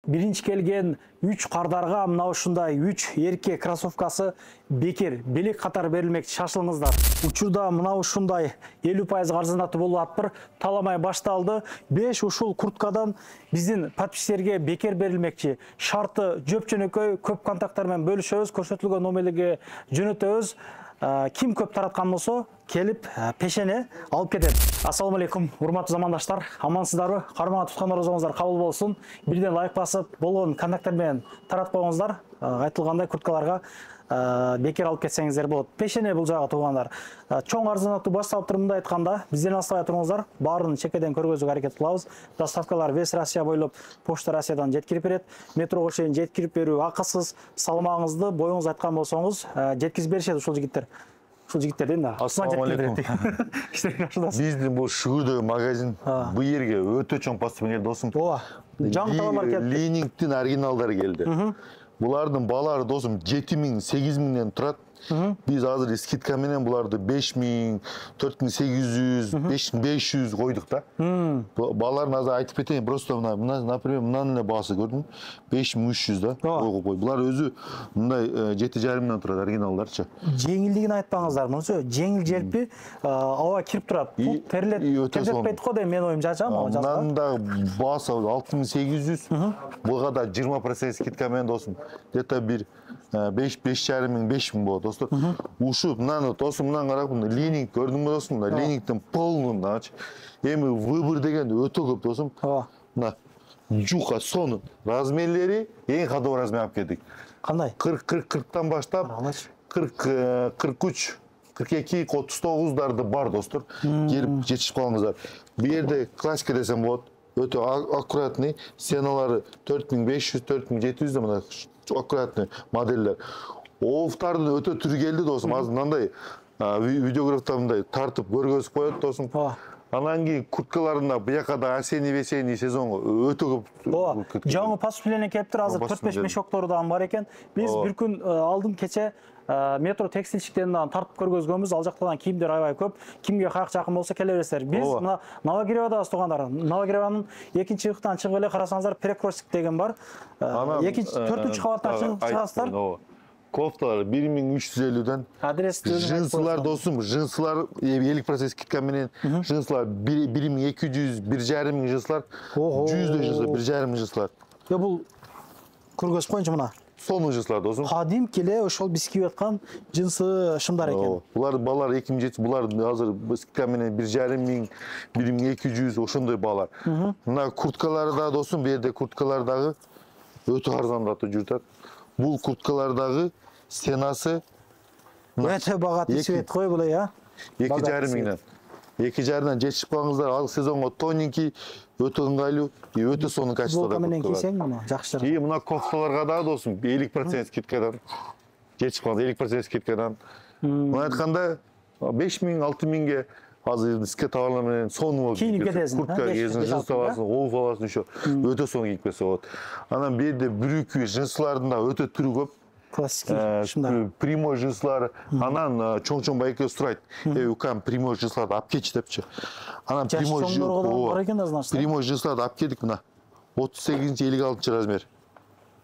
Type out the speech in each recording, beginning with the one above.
биринчи келген 3 кардарга мына ушундай 3 эрке кроссовкасы бекер белек катары берилмекчи, шашылыңыздар. Учурда мына ушундай 50% арзанатуу болуп атпыр, таламай башталды. 5 ушул курткадан биздин подписчилерге бекер берилмекчи. Шарты жөп-жөнөкөй, көп контакттар менен бөлүшөбүз, көрсөтүлгөн номерлерге жөнөтөбүз. Ким көп тараткан болсо, келип пешене алып кетет. Ассаламу алейкум, урматтуу замандаштар. Амансыздарбы? Кармага туткан оразаңыздар кабыл болсун. Бирден лайк басып, болгон контакттар менен таратып коюңуздар. Айтылгандай курткаларга бекер алып кетсеңиздер болот. Пешене бул жайга туугандар. Чоң арзанаттуу башталып турумда айтканда, бизден алыстабай туруңуздар. Баарын чекеден көргөзүүгө аракет кылабыз. Доставкалар весь Россия бойлоп Почта Россиядан жеткирип берет. Метрого чейин жеткирип берүү акысыз. Салмагыңызды, боюңуз айткан болсоңуз, жеткизип беришет ушул жигиттер. Ушул жигиттер да. Ассаламу алейкум. Биздин бул Шүгүрдөгү магазин бу жерге өтө чоң поставка келди досум. Ооба. Жаңы товарлар келди. Ленингтин оригиналдары келди. Булардын баалары досум 7000, 8000ден турат. Biz hazır скидка менен буларды 5000, 4800, 5500 койдук да. Балаларын азыр айтып кетейин, просто мына, например, мынанын эле баасы көрдүң? 5300 да. Кой. Булар өзү мындай 7,5 турат оригиналдарчы. Жеңилдигин айтпаңыздар, мынча жеңил желпи аба кирип турат. Бул терилет, терилетпейт го деп мен оюм жачам, мынанын да баасы 6800. Буга да 20% скидка менен досум. Где-то бир 5,500 болот достор. Ушуп мынаны досум мынаны карап, Ленинг көрдүңбү досум? Ленингтин полный, эми выбор деген өтө көп досум. Мына жука сонун размерлери эң кадоо размер алып келдик. Кандай? 40-40тан баштап 40, 43, 42, 39дарды бар достор. Келип жетишип калыңыздар. Бу жерде классика десем болот. Өтө аккуратный, стеналары 4500, 4700 да мына аккуратный модельдер. Офтардын өтө түрү келди досум. Азыр мындай видеографта мындай тартып көргөзүп коет досум. Анан кийин курткаларында буяка да осенний-весенний сезонго өтө көп. Жаңы паспилене кептир, азыр 4-5 мешоктору да бар экен. Биз бир күн алдым кече метро текстильщиктерин тартып көргөзгөнбүз. Ал жактан кийимдер аябай көп. Кимге каяк жакын болсо келе бересиздер. Биз мына Новогревадабыз туугандар. Новогреванын экинчи ыктан чыгып эле карасаңыздар, Перекрестик деген бар. Экинчи, 4-үнчү кабаттан чыгасыздар. Кофталар 1350ден. Адрес жынсылар досум, жынсылар 50% скидка менен. Жынсылар 1200, 1,5 жынсылар. 100 жынсылар, 1,5 жынсылар. Бул көргөзүп коюнчу мына. Сонун жынсылар досум. Кадим келе ошол биз кийип аткан жынсы шымдар экен. Булар балар 2700, булар азыр скидка менен 1,5 1200 ошондой балар. Мына курткалары да досум, бу жерде курткалар дагы өтө арзандатып жүрүп. Бул курткалардагы стенасы өтө бага түшүп кой бул я. 2,5 миңден. 2,5-дан жетишип калыңыздар. Ал сезонго тоненький, өтө ыңгайлуу, өтө сонун качествода. Футболка менен кийсең муну жакшы. И мына кофталарга да досум 50% скидкадан. Жетишип калды 50% скидкадан. Мына айтканда 5000, 6000ге азыр ске товарлар менен сонун кийинип кетесиң. Куртка кийесиң, жынс аласың, оуф аласың, ошо өтө сонун кийип кетсе болот. Анан бу жерде брюки жынслардын да өтө түрү көп. Классикий шымдар. Прямой жынслар, анан чоң-чоң байке сурайт. Укам прямой жынсларды алып кетчи депчи. Анан прямой жынсларды алып келдик мына. 38-56 размер.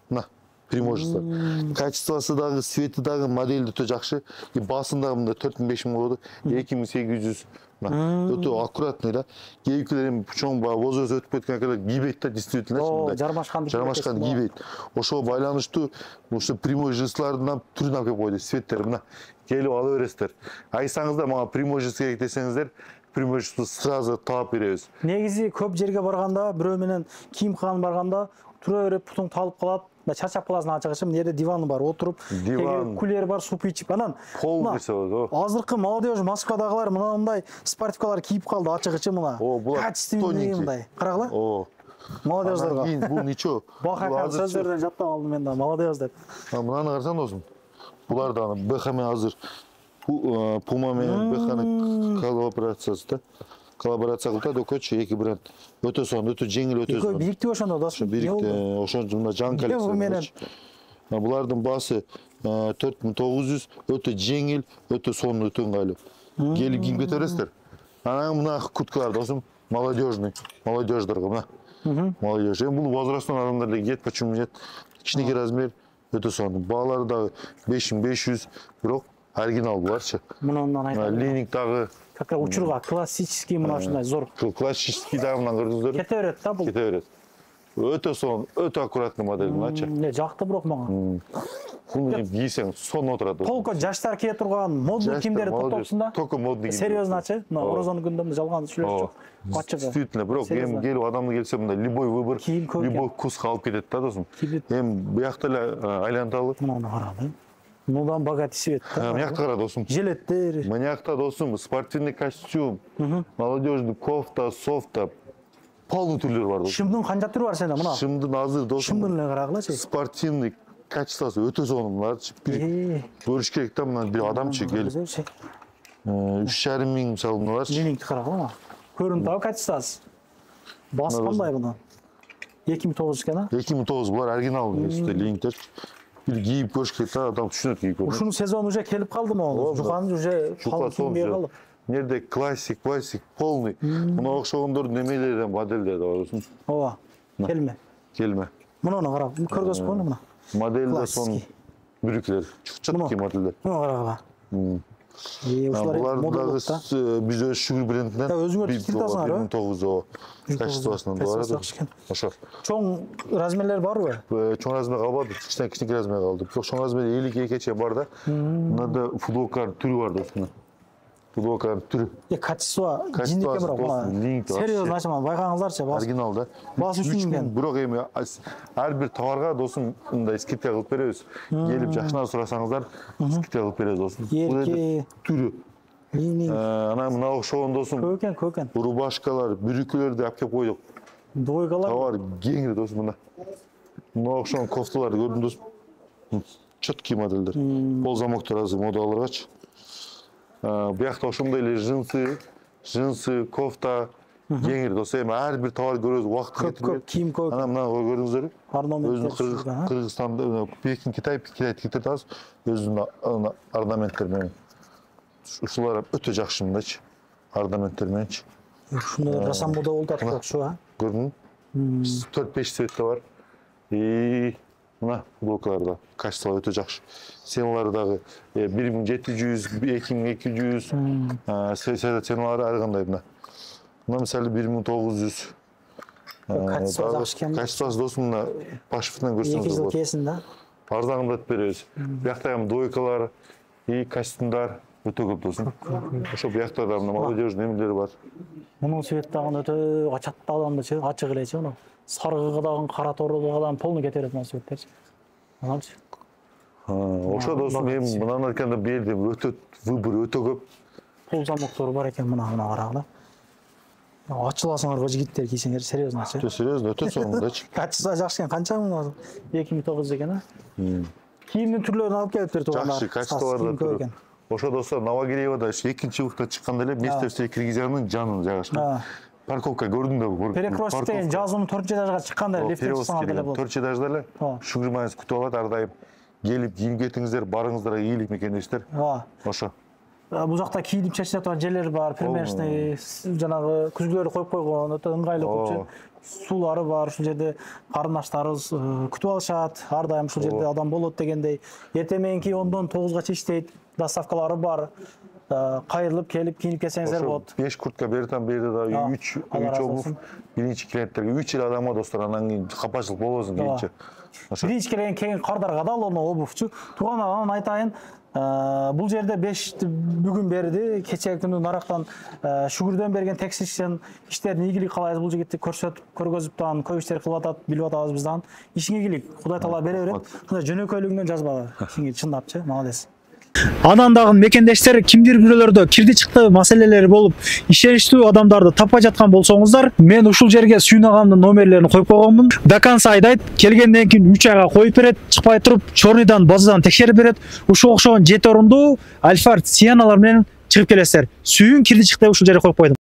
Мына прямой жынслар. Качествосы дагы, свети дагы, модели өтө жакшы. И басындагы мында 4000-5000 болду. 2800. Өтө аккуратный да. Кийикилер эми чоң возраст өтүп кеткен акалар кийбейт да, действительно. Жармашкан кийбейт. Ошого байланыштуу ушу прямой жынслардын түрүн алып койду, светтер мына. Келип ала бересиздер. Айтсаңыздар, мага прямой жынс керек десеңиздер, прямой жынсты сразу таап беребиз. Негизи көп жерге барганда, бирөө менен кийим-каган барганда, тура берип путуң талып калат. Чарчап каласың ачыгычы, мына жерде диваны бар, отуруп, кулер бар, суп ичип, анан азыркы молодежь Москвадагылар мындай спортивкалар кийип калды ачыгычы мына. Качественный мындай. Карагыла? Молодежьдарга. Бул ничего. Бакакан сөздөрдөн жаттап алдым мен да, молодежь деп. Мынаны карасаң досум. Булар да БХ менен азыр Puma менен БХнын коллаборациясы да. Коллаборация кылды экөөчү эки бренд. Өтө сонун, өтө жеңил, өтө сонун. Бирикти ошондо досум. Бирикти, ошондо мына жаңы коллекция. Булардын баасы 4900, өтө жеңил, өтө сонун, өтө ыңгайлуу. Келип кийип кете бересиздер. Анан мына курткалар досум, молодежный, молодежьдарга мына. молодежь. Бул возрастан адамдар эле кийет, почему нет? Кичинекей размер өтө сонун. Баалары дагы 5500, бирок оригинал буларчы. Мындан айтам. Лининг дагы Как учурга классический мына ушундай зор. классический дагынан көрдүңүздөр. Кете берет да бул. Кете берет. Өтө сонун, өтө аккуратный модель мыначы. Жакты бирок мага. Буну кийсең сонун отурат. Толку жаштар кие турган модный кийимдерди топтопсуң да. Только модный кийим. Серьезночы, мына орозонун күндө жалган сүйлөшүп жок. Ачыгы. Действительно, бирок эми келип адамды келсе мындай любой выбор, любой вкуска алып кетет да досум. Эми буякта эле айланталы. Мынаны карагыла. Мындан богатый свет. Мынакта кара досум. Жилеттер. Мынакта досум спортивный костюм, молодежный кофта, софта, полный түрлөрү бар досум. Шымдын канча түрү бар сенде мына? Шымдын азыр досум. Шымдын эле карагылачы. Спортивный качествосы өтө сонун буларчы. Көрүш керек да мына бир адамчы келип. 3,5 миң мисалы мыналарчы. Линингти карагыла. Көрүнүп табы качествосы. Басы кандай мына? 2009 экен а? 2009 булар оригинал линингтер. Bir giyip görüş kıyıta adam düşünür ki görüş. Ушунун сезону уже келип калдымы ол? Жуканы уже кийинбей калды. Nerede klasik, полный. Мына окшогондордун немелери, модельдери бар болсун. Ооба. Келме. Келме. Мунуну карап, көргөзүп койгон мына. Модельде сон бүрүклөр. Чыткы модельдер. Муну карагыла. Ушулар Булар дагы биз өз шүгүр брендинен. Өзүңөр тилтасыңар, 2009 качествосунан бар. Ошо. Чоң размерлер барбы? Чоң размер калбады, кичинекей размер калды. Бирок чоң размер 52 чейин бар да. Мында футболканын түрү бар досум. Футболканын түрү. Качество жиндикке бирок мына. Серьезно ачаман, байкаңыздарчы, оригинал да. Басы үчүн келген. Бирок эми ар бир товарга досум мындай скидка кылып беребиз. Келип жакшынан сурасаңыздар, скидка кылып беребиз досум. Ерке түрү. Лининг. Ана мына окшогон досум. Көкен. Рубашкалар, бүрүкүлөрдү алып келип койдук. Дойгалар. Товар кеңири досум мына. Мына окшогон кофталарды көрдүм досум. Четкий модельдер. Пол замоктор азыр модаларгачы. Буякта ошондой эле джинсы, кофта, кеңири досум. Эми ар бир товар көрөбүз, убакыт Көп кийим көп. Ана мына көрдүңүздөрбү? Орнаменттер. Кыргызстанда, Пекин, Китайдыкитер тартабыз. Өзүнүн орнаменттер менен. Ушулар өтө жакшы мындайчы. Орнаменттер мененчи. Ушундай расам мода болуп атат окшо, а? Көрдүңбү? 4-5 цветте бар. Мына футболкаларда качестволор өтө жакшы. Ценалары дагы 1700, 2200, ценалары ар кандай мына. Мына мисалы 1900. Качествосы досум мына пашпортунан көрсөңүз 2 жыл кесин да. Арзандатып беребиз. Буякта эми дойкалар, костюмдар өтө көп досум. Ошо буякта да молодежный немелери бар. Мунун цвет дагы өтө ачатты адамдычы, ачык элечи мына. Сарыгы дагы, кара тордуга дагы полный кете берет мына цветтерчи. Аналчы. Ошо досум эми мынаны айтканда берди өтө выбор өтө көп. Пол замоктору бар экен мына карагыла. Ачыласыңарга жигиттер кийсеңер серьезночы. Серьезно, өтө сонундачы. Качество жакшы экен, канча мына 2009 экен а? Кийимдин түрлөрүн алып келиптир туугандар. Жакшы, качестволор да тур. Ошо достор Новогиреевада экинчи выпускка чыкканда эле Мистер Киргизиянын жанын жайгашкан. Парковка көрдүңбү? Перекрестик деген жазуунун 4-этажга чыкканда лифтте чыкканда эле болот. 4-этажда эле шүгүр майыңыз күтүп алат ар дайым. Келип кийинип кетиңиздер, барыңыздар, ийгилик мекендештер. Ошо. Бул жакта кийинип чечиле турган жерлер бар, примерочный, жанагы күзгүлөрдү коюп койгон, өтө ыңгайлуу көпчү. Суулары бар, ушул жерде карындаштарыбыз күтүп алышат, ар дайым ушул жерде адам болот дегендей. Эртең мененки 10-дон 9га иштейт, доставкалары бар. Кайрылып келип кийинип келсеңиздер болот. 5 куртка берден бери да 3 обув. Биринчи клиенттерге 3 эле адамга достор, анан кийин капачылык болбосун кийинчи. Биринчи келген кардарга да ал обувчу. Туугандардан айтайын, бул жерде 5 бүгүн берди, кечээ күнү нарактан шүгүрдөн берген текстилчиден иштерин ийгилик каалайбыз. Бул жигитти көргөзүп турган көп иштер кылып атат, билип атабыз bizden. Ишиңе ийгилик, Кудай таала бере берет. Мына жөнөкөйлүгүнөн жазбагы. Чындапчы, молодец. Анан дагы мекендештер кимдир бирөөлөрдө кирди чыкты маселелери болуп, ишеничтүү адамдарды таппай жаткан болсоңуздар, мен ушул жерге сүйнагамдын номерлерин коюп койгонмун. До конца айдайт, келгенден кийин 3 айга коюп берет, чыкпай туруп, чорныйдан, базадан текшерип берет. Ушул окшогон 7 орундуу Альфард Сиеналар менен чыгып келесиздер. Сүйүн кирди чыкты ушул жерге коюп койдум.